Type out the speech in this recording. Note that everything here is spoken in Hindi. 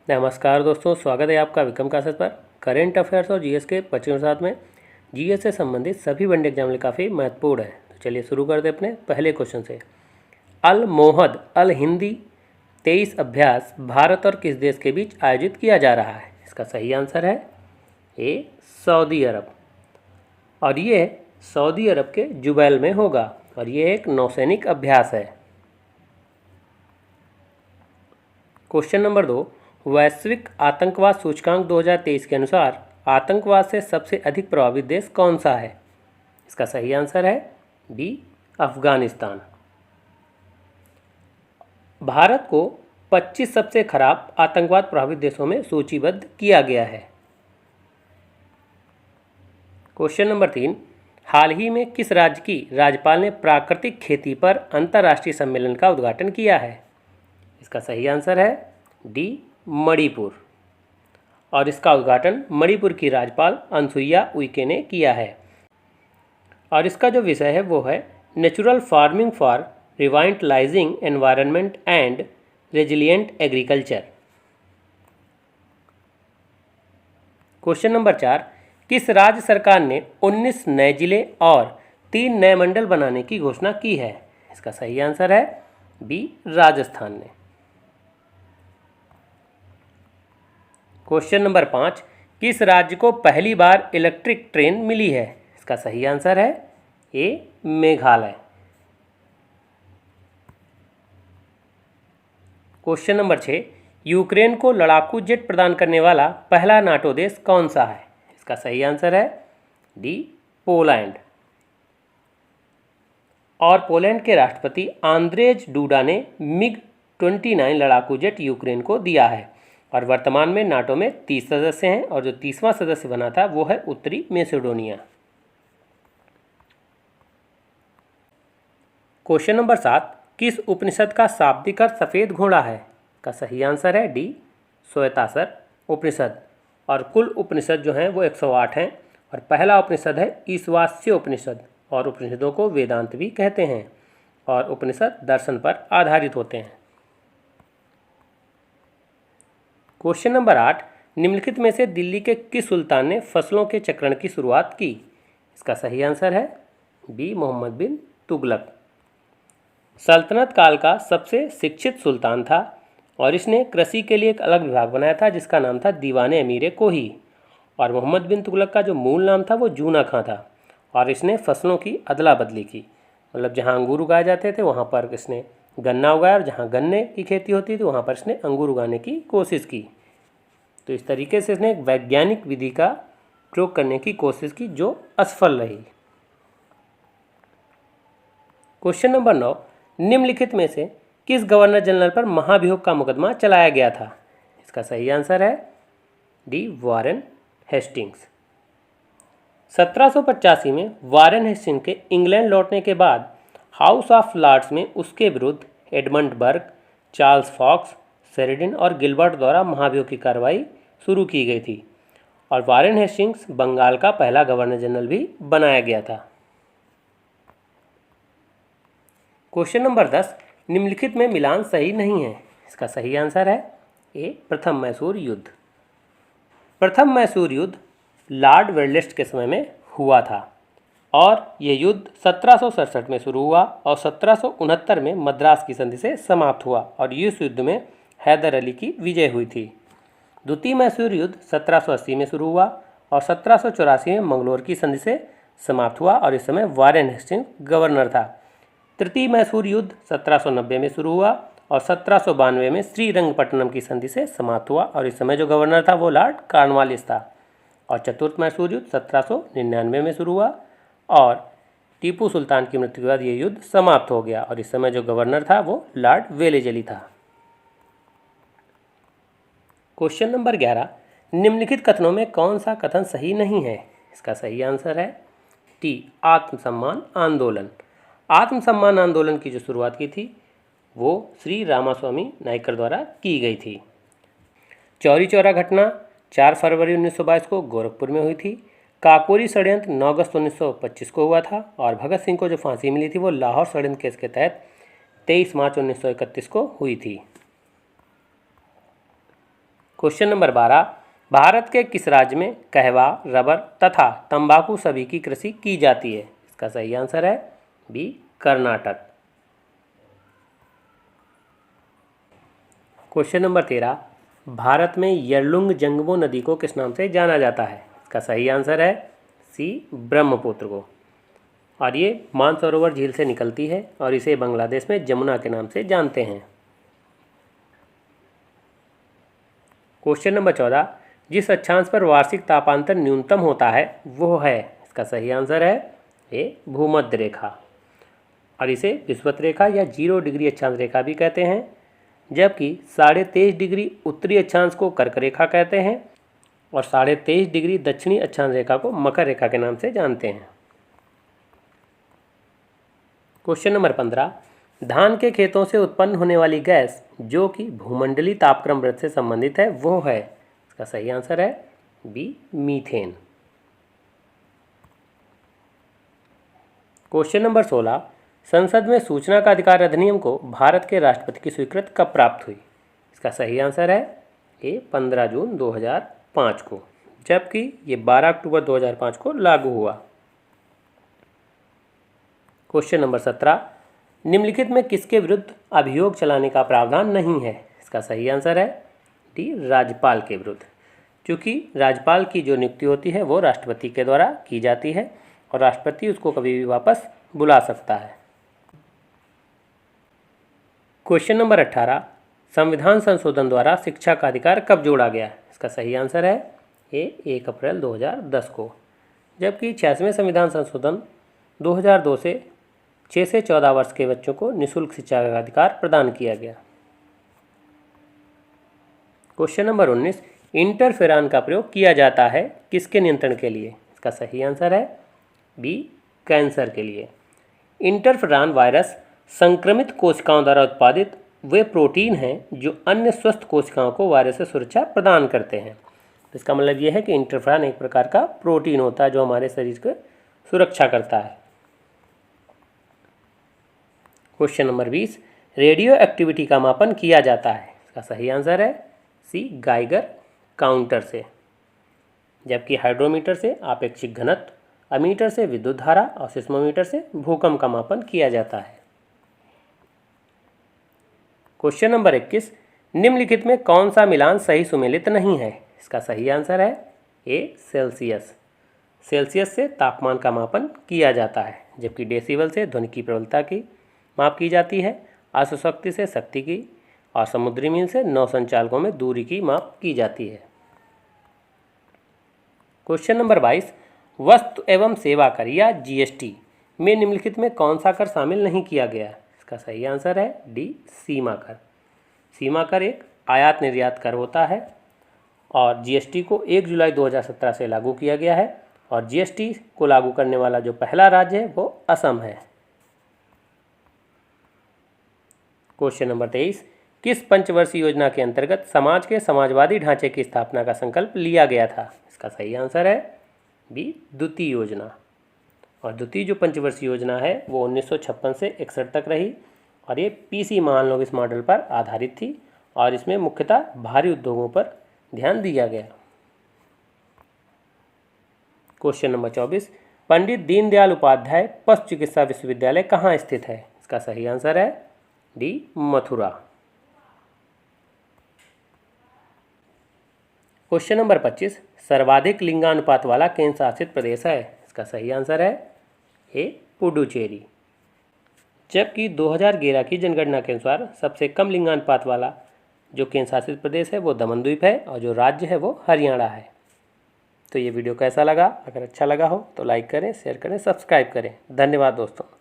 नमस्कार दोस्तों, स्वागत है आपका विक्रम क्लासेस पर। करेंट अफेयर्स और जीएस के बच्चों के साथ में जीएस से संबंधित सभी वनडे एग्जाम लिए काफ़ी महत्वपूर्ण है। तो चलिए शुरू करते हैं अपने पहले क्वेश्चन से। अल मोहद अल हिंदी 23 अभ्यास भारत और किस देश के बीच आयोजित किया जा रहा है? इसका सही आंसर है ए, सऊदी अरब। और ये सऊदी अरब के जुबैल में होगा और ये एक नौसैनिक अभ्यास है। क्वेश्चन नंबर 2, वैश्विक आतंकवाद सूचकांक 2023 के अनुसार आतंकवाद से सबसे अधिक प्रभावित देश कौन सा है? इसका सही आंसर है बी, अफगानिस्तान। भारत को 25 सबसे खराब आतंकवाद प्रभावित देशों में सूचीबद्ध किया गया है। क्वेश्चन नंबर 3, हाल ही में किस राज्य की राज्यपाल ने प्राकृतिक खेती पर अंतर्राष्ट्रीय सम्मेलन का उद्घाटन किया है? इसका सही आंसर है डी, मणिपुर। और इसका उद्घाटन मणिपुर की राज्यपाल अनसुईया उइके ने किया है। और इसका जो विषय है वो है natural farming for revitalising environment and resilient agriculture. Question number 4, किस राज्य सरकार ने 19 नए जिले और 3 नए मंडल बनाने की घोषणा की है? इसका सही आंसर है बी, राजस्थान ने। क्वेश्चन नंबर 5, किस राज्य को पहली बार इलेक्ट्रिक ट्रेन मिली है? इसका सही आंसर है ए, मेघालय। क्वेश्चन नंबर 6, यूक्रेन को लड़ाकू जेट प्रदान करने वाला पहला नाटो देश कौन सा है? इसका सही आंसर है डी, पोलैंड। और पोलैंड के राष्ट्रपति आंद्रेज डूडा ने मिग-29 लड़ाकू जेट यूक्रेन को दिया है। और वर्तमान में नाटो में 30 सदस्य हैं और जो 30वां सदस्य बना था वो है उत्तरी मैसेडोनिया। क्वेश्चन नंबर 7, किस उपनिषद का शाब्दिक अर्थ सफ़ेद घोड़ा है? का सही आंसर है डी, श्वेताश्वर उपनिषद। और कुल उपनिषद जो हैं वो 108 हैं और पहला उपनिषद है ईशावास्य उपनिषद। और उपनिषदों को वेदांत भी कहते हैं और उपनिषद दर्शन पर आधारित होते हैं। क्वेश्चन नंबर 8, निम्नलिखित में से दिल्ली के किस सुल्तान ने फसलों के चक्रण की शुरुआत की? इसका सही आंसर है बी, मोहम्मद बिन तुगलक। सल्तनत काल का सबसे शिक्षित सुल्तान था और इसने कृषि के लिए एक अलग विभाग बनाया था जिसका नाम था दीवाने अमीर कोही। और मोहम्मद बिन तुगलक का जो मूल नाम था वो जूना खां था। और इसने फसलों की अदला बदली की, मतलब जहाँ अंगूर उगाए जाते थे वहाँ पर इसने गन्ना उगाया और जहाँ गन्ने की खेती होती थी वहाँ पर इसने अंगूर उगाने की कोशिश की। तो इस तरीके से इसने एक वैज्ञानिक विधि का प्रयोग करने की कोशिश की जो असफल रही। क्वेश्चन नंबर 9, निम्नलिखित में से किस गवर्नर जनरल पर महाभियोग का मुकदमा चलाया गया था? इसका सही आंसर है डी, वारेन हेस्टिंग्स। 1785 में वारेन हेस्टिंग्स के इंग्लैंड लौटने के बाद हाउस ऑफ लॉर्ड्स में उसके विरुद्ध एडमंड बर्ग, चार्ल्स फॉक्स, शेरिडन और गिलबर्ट द्वारा महाभियोग की कार्रवाई शुरू की गई थी। और वारेन हेस्टिंग्स बंगाल का पहला गवर्नर जनरल भी बनाया गया था। क्वेश्चन नंबर 10, निम्नलिखित में मिलान सही नहीं है। इसका सही आंसर है ए, प्रथम मैसूर युद्ध। प्रथम मैसूर युद्ध लॉर्ड वेल्लेस्ली के समय में हुआ था और ये युद्ध 1767 में शुरू हुआ और 1769 में मद्रास की संधि से समाप्त हुआ। और इस युद्ध में हैदर अली की विजय हुई थी। द्वितीय मैसूर युद्ध 1780 में शुरू हुआ और 1784 में मंगलोर की संधि से समाप्त हुआ और इस समय वारेन हेस्टिंग्स गवर्नर था। तृतीय मैसूर युद्ध 1790 में शुरू हुआ और 1792 में श्रीरंगपट्टनम की संधि से समाप्त हुआ और इस समय जो गवर्नर था वो लॉर्ड कॉर्नवालिस था। और चतुर्थ मैसूर युद्ध 1799 में शुरू हुआ और टीपू सुल्तान की मृत्यु के बाद ये युद्ध समाप्त हो गया और इस समय जो गवर्नर था वो लॉर्ड वेलेजली था। क्वेश्चन नंबर 11, निम्नलिखित कथनों में कौन सा कथन सही नहीं है? इसका सही आंसर है टी, आत्मसम्मान आंदोलन। आत्मसम्मान आंदोलन की जो शुरुआत की थी वो श्री रामास्वामी नायकर द्वारा की गई थी। चौरी चौरा घटना 4 फरवरी 1922 को गोरखपुर में हुई थी। काकोरी षड्यंत्र 9 अगस्त 1925 को हुआ था और भगत सिंह को जो फांसी मिली थी वो लाहौर षड्यंत्र केस के तहत 23 मार्च 1931 को हुई थी। क्वेश्चन नंबर 12, भारत के किस राज्य में कहवा, रबर तथा तंबाकू सभी की कृषि की जाती है? इसका सही आंसर है B, Karnataka. Question number 13, Bharat में यरलुंग जंगमो नदी को किस नाम से जाना जाता है? इसका सही आंसर है सी, ब्रह्मपुत्र को। और ये मानसरोवर झील से निकलती है और इसे बांग्लादेश में जमुना के नाम से जानते हैं। क्वेश्चन नंबर 14, जिस अक्षांश पर वार्षिक तापांतर न्यूनतम होता है वो है? इसका सही आंसर है ए, भूमध्य रेखा। और इसे विषुवत रेखा या 0 डिग्री अक्षांश रेखा भी कहते हैं, जबकि 23.5 डिग्री उत्तरी अक्षांश को कर्क रेखा कहते हैं और 23.5 डिग्री दक्षिणी अक्षांश रेखा को मकर रेखा के नाम से जानते हैं। क्वेश्चन नंबर 15, धान के खेतों से उत्पन्न होने वाली गैस जो कि भूमंडलीय तापक्रम वृद्धि से संबंधित है वो है? इसका सही आंसर है बी, मीथेन। क्वेश्चन नंबर 16, संसद में सूचना का अधिकार अधिनियम को भारत के राष्ट्रपति की स्वीकृति कब प्राप्त हुई? इसका सही आंसर है ए, 15 जून 2005 को, जबकि ये 12 अक्टूबर 2005 को लागू हुआ। क्वेश्चन नंबर 17, निम्नलिखित में किसके विरुद्ध अभियोग चलाने का प्रावधान नहीं है? इसका सही आंसर है डी, राज्यपाल के विरुद्ध, क्योंकि राज्यपाल की जो नियुक्ति होती है वो राष्ट्रपति के द्वारा की जाती है और राष्ट्रपति उसको कभी भी वापस बुला सकता है। क्वेश्चन नंबर 18, संविधान संशोधन द्वारा शिक्षा का अधिकार कब जोड़ा गया? इसका सही आंसर है ए, 1 अप्रैल 2010 को, जबकि 86वें संविधान संशोधन 2002 से 6 से 14 वर्ष के बच्चों को निःशुल्क शिक्षा का अधिकार प्रदान किया गया। क्वेश्चन नंबर 19, इंटरफेरॉन का प्रयोग किया जाता है किसके नियंत्रण के लिए? इसका सही आंसर है बी, कैंसर के लिए। इंटरफेरॉन वायरस संक्रमित कोशिकाओं द्वारा उत्पादित वे प्रोटीन हैं जो अन्य स्वस्थ कोशिकाओं को वायरस से सुरक्षा प्रदान करते हैं। तो इसका मतलब यह है कि इंटरफेरॉन एक प्रकार का प्रोटीन होता है जो हमारे शरीर को सुरक्षा करता है। क्वेश्चन नंबर 20, रेडियो एक्टिविटी का मापन किया जाता है? इसका सही आंसर है सी, गाइगर काउंटर से, जबकि हाइड्रोमीटर से आपेक्षिक घनत्व, अमीटर से विद्युत धारा और सिस्मोमीटर से भूकंप का मापन किया जाता है। क्वेश्चन नंबर 21, निम्नलिखित में कौन सा मिलान सही सुमेलित नहीं है? इसका सही आंसर है ए, सेल्सियस। सेल्सियस से तापमान का मापन किया जाता है, जबकि डेसिबल से ध्वनि की प्रबलता की माप की जाती है, अश्वशक्ति से शक्ति की और समुद्री मील से नौ संचालकों में दूरी की माप की जाती है। क्वेश्चन नंबर 22, वस्तु एवं सेवा कर या जीएसटी में निम्नलिखित में कौन सा कर शामिल नहीं किया गया? इसका सही आंसर है डी, सीमा कर। सीमा कर एक आयात निर्यात कर होता है और जीएसटी को 1 जुलाई 2017 से लागू किया गया है और जीएसटी को लागू करने वाला जो पहला राज्य है वो असम है। क्वेश्चन नंबर 23, किस पंचवर्षीय योजना के अंतर्गत समाज के समाजवादी ढांचे की स्थापना का संकल्प लिया गया था? इसका सही आंसर है बी, द्वितीय योजना। और द्वितीय जो पंचवर्षीय योजना है वो 1956 से 61 तक रही और ये पीसी महालनोबिस मॉडल पर आधारित थी और इसमें मुख्यतः भारी उद्योगों पर ध्यान दिया गया। क्वेश्चन नंबर 24, पंडित दीनदयाल उपाध्याय पशु चिकित्सा विश्वविद्यालय कहाँ स्थित है? इसका सही आंसर है डी, मथुरा। क्वेश्चन नंबर 25, सर्वाधिक लिंगानुपात वाला केंद्र शासित प्रदेश है? इसका सही आंसर है ए, पुडुचेरी। जबकि 2011 की जनगणना के अनुसार सबसे कम लिंगानुपात वाला जो केंद्र शासित प्रदेश है वो दमनद्वीप है और जो राज्य है वो हरियाणा है। तो ये वीडियो कैसा लगा? अगर अच्छा लगा हो तो लाइक करें, शेयर करें, सब्सक्राइब करें। धन्यवाद दोस्तों।